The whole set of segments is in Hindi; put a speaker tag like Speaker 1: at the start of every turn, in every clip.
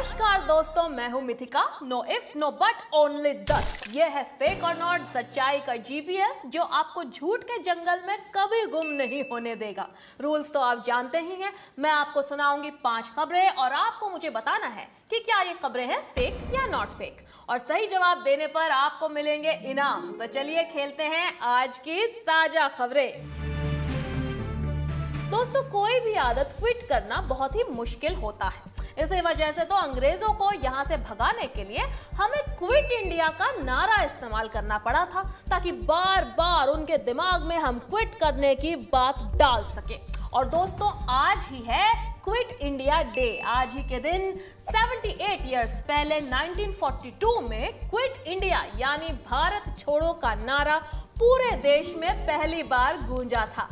Speaker 1: नमस्कार दोस्तों, मैं हूं Mithika. No if no but only दस। ये है फेक और नॉट, सच्चाई का जीपीएस जो आपको झूठ के जंगल में कभी गुम नहीं होने देगा। रूल्स तो आप जानते ही हैं। मैं आपको सुनाऊंगी 5 खबरें और आपको मुझे बताना है कि क्या ये खबरें हैं फेक या नॉट फेक। और सही जवाब देने पर आपको मिलेंगे इनाम। तो चलिए खेलते हैं आज की ताजा खबरें। दोस्तों, कोई भी आदत क्विट करना बहुत ही मुश्किल होता है। इसी वजह से तो अंग्रेजों को यहाँ से भगाने के लिए हमें क्विट इंडिया का नारा इस्तेमाल करना पड़ा था, ताकि बार बार उनके दिमाग में हम क्विट करने की बात डाल सके। और दोस्तों, आज ही है क्विट इंडिया डे। आज ही के दिन 78 इयर्स पहले 1942 में क्विट इंडिया यानी भारत छोड़ो का नारा पूरे देश में पहली बार गूंजा था।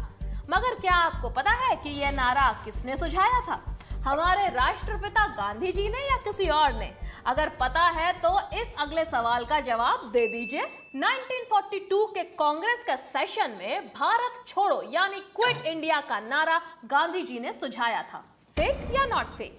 Speaker 1: मगर क्या आपको पता है कि यह नारा किसने सुझाया था? हमारे राष्ट्रपिता गांधी जी ने या किसी और ने? अगर पता है तो इस अगले सवाल का जवाब दे दीजिए। 1942 के कांग्रेस के सेशन में भारत छोड़ो यानी क्विट इंडिया का नारा गांधी जी ने सुझाया था। फेक या नॉट फेक?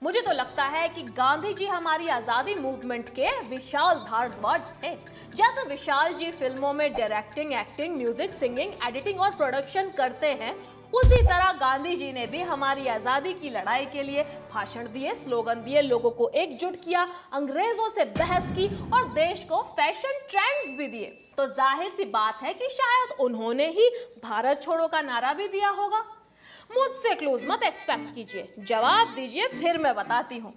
Speaker 1: मुझे तो लगता है कि गांधी जी हमारी आजादी मूवमेंट के विशाल भारद्वाज थे। जैसे विशाल जी फिल्मों में directing, acting, music, singing, editing और प्रोडक्शन करते हैं, उसी तरह गांधी जी ने भी हमारी आजादी की लड़ाई के लिए भाषण दिए, स्लोगन दिए, लोगों को एकजुट किया, अंग्रेजों से बहस की और देश को फैशन ट्रेंड्स भी दिए। तो जाहिर सी बात है कि शायद उन्होंने ही भारत छोड़ो का नारा भी दिया होगा। मुझसे क्लूज मत एक्सपेक्ट कीजिए, जवाब दीजिए, फिर मैं बताती हूँ।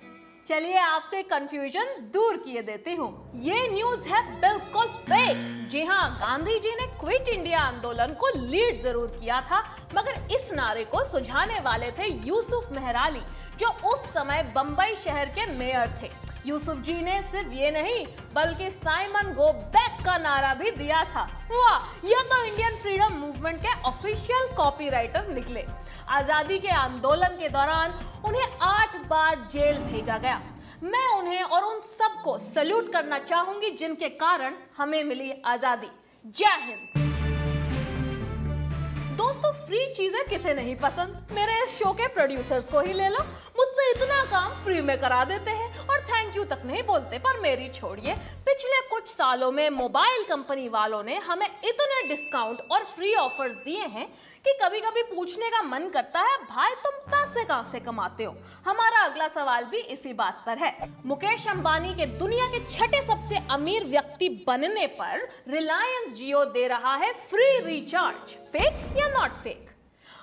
Speaker 1: चलिए आपके कंफ्यूजन दूर किए देती हूँ। ये न्यूज है बिल्कुल फेक। जी हाँ, गांधी जी ने क्विट इंडिया आंदोलन को लीड जरूर किया था, मगर इस नारे को सुझाने वाले थे यूसुफ मेहराली, जो उस समय बंबई शहर के मेयर थे। यूसुफ जी ने सिर्फ ये नहीं बल्कि साइमन गो बैक का नारा भी दिया था। वाह, यह तो इंडियन फ्रीडम मूवमेंट के ऑफिशियल कॉपीराइटर निकले। आजादी के आंदोलन के दौरान उन्हें 8 बार जेल भेजा गया। मैं उन्हें और उन सबको सैल्यूट करना चाहूंगी जिनके कारण हमें मिली आजादी। जय हिंद। दोस्तों, फ्री चीजें किसे नहीं पसंद? मेरे इस शो के प्रोड्यूसर्स को ही ले लो, मुझसे इतना काम फ्री में करा देते हैं और थैंक यू तक नहीं बोलते। पर मेरी छोड़िए, पिछले कुछ सालों में मोबाइल कंपनी वालों ने हमें इतने डिस्काउंट और फ्री ऑफर्स दिए हैं कि कभी कभी पूछने का मन करता है, भाई तुम पैसे कहां से कमाते हो? हमारा अगला सवाल भी इसी बात पर है। मुकेश अंबानी के दुनिया के 6ठे सबसे अमीर व्यक्ति बनने पर रिलायंस जियो दे रहा है फ्री रिचार्ज। फेक या नॉट फेक?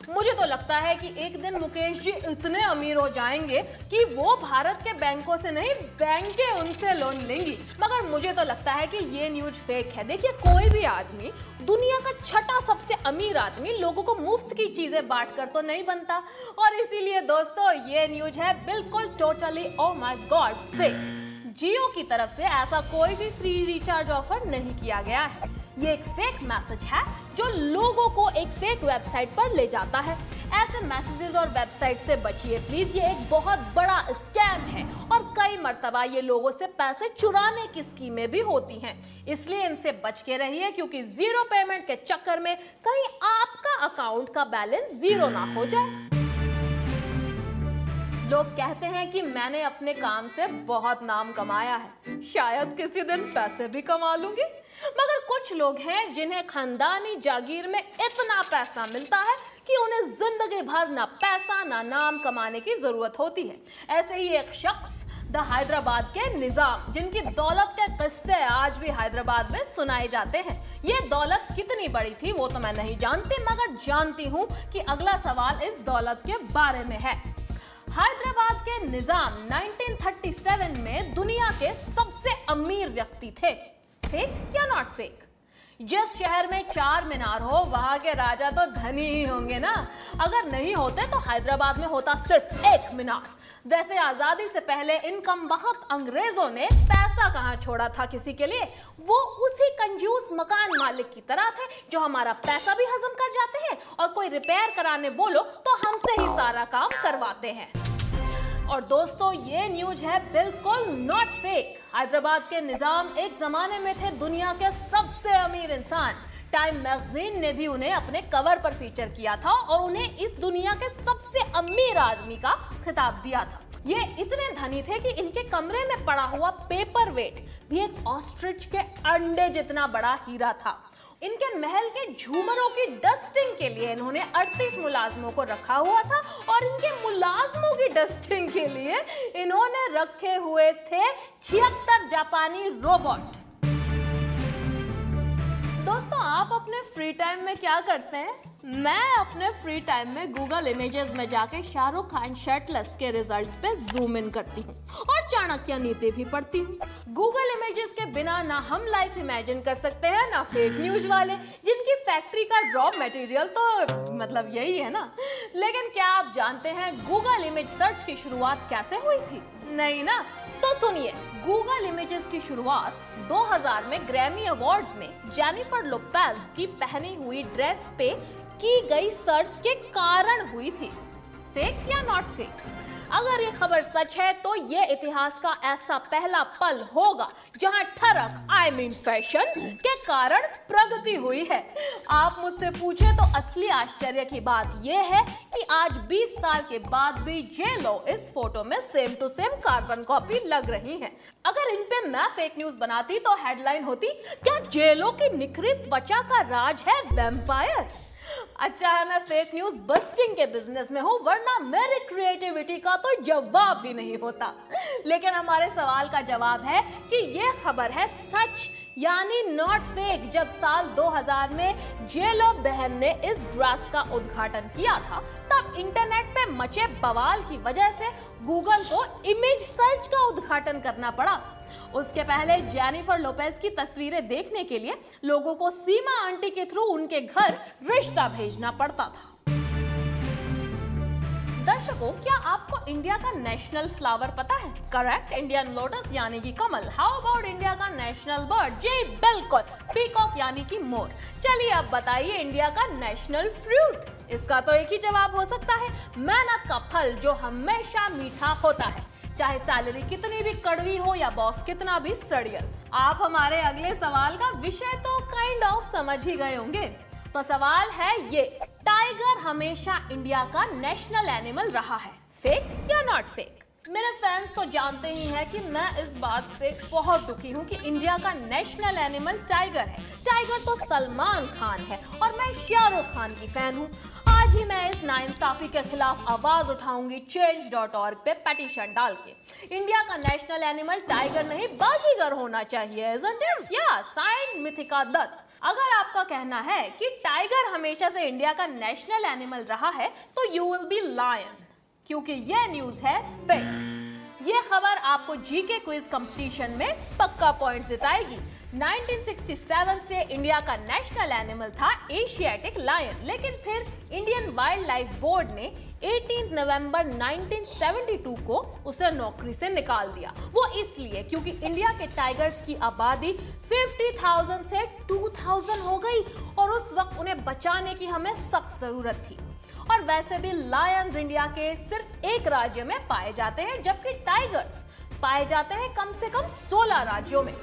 Speaker 1: मुझे तो लगता है कि एक दिन मुकेश जी इतने अमीर हो जाएंगे कि वो भारत के बैंकों से नहीं, बैंकें उनसे लोन लेंगी। मगर मुझे तो लगता है कि ये न्यूज फेक है। देखिए, कोई भी आदमी, दुनिया का 6ठा सबसे अमीर आदमी, लोगों को मुफ्त की चीजें बांट कर तो नहीं बनता। और इसीलिए दोस्तों, ये न्यूज है बिल्कुल totally oh my god fake. Jio की तरफ से ऐसा कोई भी फ्री रिचार्ज ऑफर नहीं किया गया है। ये एक फेक मैसेज है जो लोगों को एक फेक वेबसाइट पर ले जाता है। ऐसे मैसेजेस और वेबसाइट से बचिए प्लीज। ये एक बहुत बड़ा स्कैम है और कई मर्तबा ये लोगों से पैसे चुराने की स्कीमें भी होती हैं। इसलिए इनसे बच के रहिए, क्योंकि जीरो पेमेंट के चक्कर में कहीं आपका अकाउंट का बैलेंस जीरो ना हो जाए। लोग कहते हैं कि मैंने अपने काम से बहुत नाम कमाया है, शायद किसी दिन पैसे भी कमा लूंगी। मगर कुछ लोग हैं जिन्हें खानदानी जागीर में इतना पैसा मिलता है कि उन्हें जिंदगी भर ना पैसा ना नाम कमाने की जरूरत होती है। ऐसे ही एक शख्स द हैदराबाद के निजाम, जिनकी दौलत के किस्से आज भी हैदराबाद में सुनाए जाते हैं। ये दौलत कितनी बड़ी थी वो तो मैं नहीं जानती, मगर जानती हूँ कि अगला सवाल इस दौलत के बारे में है। हैदराबाद के निजाम 1937 में दुनिया के सबसे अमीर व्यक्ति थे। फेक या नॉट फेक? जिस शहर में 4 मीनार हो वहां के राजा तो धनी ही होंगे ना। अगर नहीं होते तो हैदराबाद में होता सिर्फ 1 मीनार। वैसे आजादी से पहले इन कमबख्त अंग्रेजों ने पैसा कहां छोड़ा था किसी के लिए? वो उसी कंजूस मकान मालिक की तरह थे जो हमारा पैसा भी हजम कर जाते हैं और कोई रिपेयर कराने बोलो तो हमसे ही सारा काम करवाते हैं। और दोस्तों, ये न्यूज है बिल्कुल नॉट फेक। हैदराबाद के निजाम एक जमाने में थे दुनिया के सबसे अमीर इंसान। टाइम मैगजीन ने भी उन्हें अपने कवर पर फीचर किया था और उन्हें इस दुनिया के सबसे अमीर आदमी का खिताब दिया था। ये इतने धनी थे कि इनके कमरे में पड़ा हुआ पेपर वेट भी एक ऑस्ट्रिच के अंडे जितना बड़ा हीरा था। इनके महल के झूमरों की डस्टिंग के लिए इन्होंने 38 मुलाजमों को रखा हुआ था और इनके मुलाजमों की डस्टिंग के लिए इन्होंने रखे हुए थे 76 जापानी रोबोट। दोस्तों, आप अपने फ्री टाइम में क्या करते हैं? मैं अपने फ्री टाइम में गूगल इमेजेस में जाके शाहरुख खान शर्टलेस के रिजल्ट्स पे जूम इन करती हूँ और चाणक्य नीति भी पढ़ती हूँ। गूगल इमेजेस के बिना ना हम लाइफ इमेजिन कर सकते हैं ना फेक न्यूज वाले, जिनकी फैक्ट्री का रॉ मटेरियल तो मतलब यही है ना। लेकिन क्या आप जानते हैं गूगल इमेज सर्च की शुरुआत कैसे हुई थी? नहीं ना? तो सुनिए, गूगल इमेजेस की शुरुआत 2000 में ग्रैमी अवार्ड्स में जेनिफर लोपेज की पहनी हुई ड्रेस पे की गई सर्च के कारण हुई थी। फेक या नॉट फेक? अगर ये खबर सच है तो ये इतिहास का ऐसा पहला पल होगा जहां ठरक फैशन के कारण प्रगति हुई है। आप मुझसे पूछे तो असली आश्चर्य की बात यह है कि आज 20 साल के बाद भी जे.लो इस फोटो में same to same carbon copy लग रही है। अगर इन पे मैं फेक न्यूज बनाती तो हेडलाइन होती, क्या जे.लो की निखरी त्वचा का राज है वैम्पायर? अच्छा है मैं फेक न्यूज बस्टिंग के बिजनेस में हूं, वरना मेरी क्रिएटिविटी का तो जवाब भी नहीं होता। लेकिन हमारे सवाल का जवाब है कि ये खबर है सच यानी नॉट फेक। जब साल 2000 में जे.लो बहन ने इस ड्रेस का उद्घाटन किया था, तब इंटरनेट पे मचे बवाल की वजह से गूगल को इमेज सर्च का उद्घाटन करना पड़ा। उसके पहले जेनिफर लोपेज की तस्वीरें देखने के लिए लोगों को सीमा आंटी के थ्रू उनके घर रिश्ता भेजना पड़ता था। दर्शकों, क्या आपको इंडिया का नेशनल फ्लावर पता है? करेक्ट, इंडियन लोटस यानी कि कमल। हाउ अबाउट इंडिया का नेशनल बर्ड? जी बिल्कुल, पीकॉक यानी कि मोर। चलिए अब बताइए इंडिया का नेशनल फ्रूट? इसका तो एक ही जवाब हो सकता है, मेहनत का फल जो हमेशा मीठा होता है, चाहे सैलरी कितनी भी कड़वी हो या बॉस कितना भी सड़ियल। आप हमारे अगले सवाल का विषय तो काइंड ऑफ समझ ही गए होंगे। तो सवाल है ये, टाइगर हमेशा इंडिया का नेशनल एनिमल रहा है, फेक या नॉट फेक? मेरे फैंस तो जानते ही हैं कि मैं इस बात से बहुत दुखी हूँ कि इंडिया का नेशनल एनिमल टाइगर है। टाइगर तो सलमान खान है और मैं शाहरुख खान की फैन हूँ। आज ही मैं इस नाइंसाफी के खिलाफ आवाज उठाऊंगी change.org पे पेटिशन डाल के। इंडिया का नेशनल एनिमल टाइगर नहीं बाजीगर होना चाहिए, isn't it? या साइंड मिथिका दत्त। अगर आपका कहना है कि टाइगर हमेशा से इंडिया का नेशनल एनिमल रहा है तो यू विल बी लायन, क्योंकि ये न्यूज है फेक। ये खबर आपको जीके क्विज कंपटीशन में पक्का पॉइंट जिताएगी। 1967 से इंडिया का नेशनल एनिमल था एशियाटिक लायन, लेकिन फिर इंडियन वाइल्ड लाइफ बोर्ड ने 18 नवंबर 1972 को उसे नौकरी से निकाल दिया। वो इसलिए क्योंकि इंडिया के टाइगर्स की आबादी 50,000 से 2,000 हो गई और उस वक्त उन्हें बचाने की हमें सख्त जरूरत थी। और वैसे भी लायंस इंडिया के सिर्फ एक राज्य में पाए जाते हैं, जबकि टाइगर्स पाए जाते हैं कम से कम 16 राज्यों में।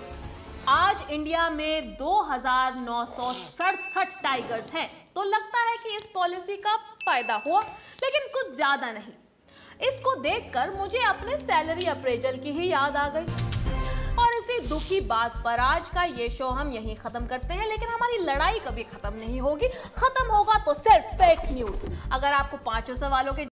Speaker 1: आज इंडिया में 2,967 टाइगर्स हैं, तो लगता है कि इस पॉलिसी का फायदा हुआ, लेकिन कुछ ज्यादा नहीं। इसको देखकर मुझे अपने सैलरी अप्रेजल की ही याद आ गई। और इसी दुखी बात पर आज का ये शो हम यहीं खत्म करते हैं, लेकिन हमारी लड़ाई कभी खत्म नहीं होगी। खत्म होगा तो सिर्फ फेक न्यूज। अगर आपको 5 सवालों के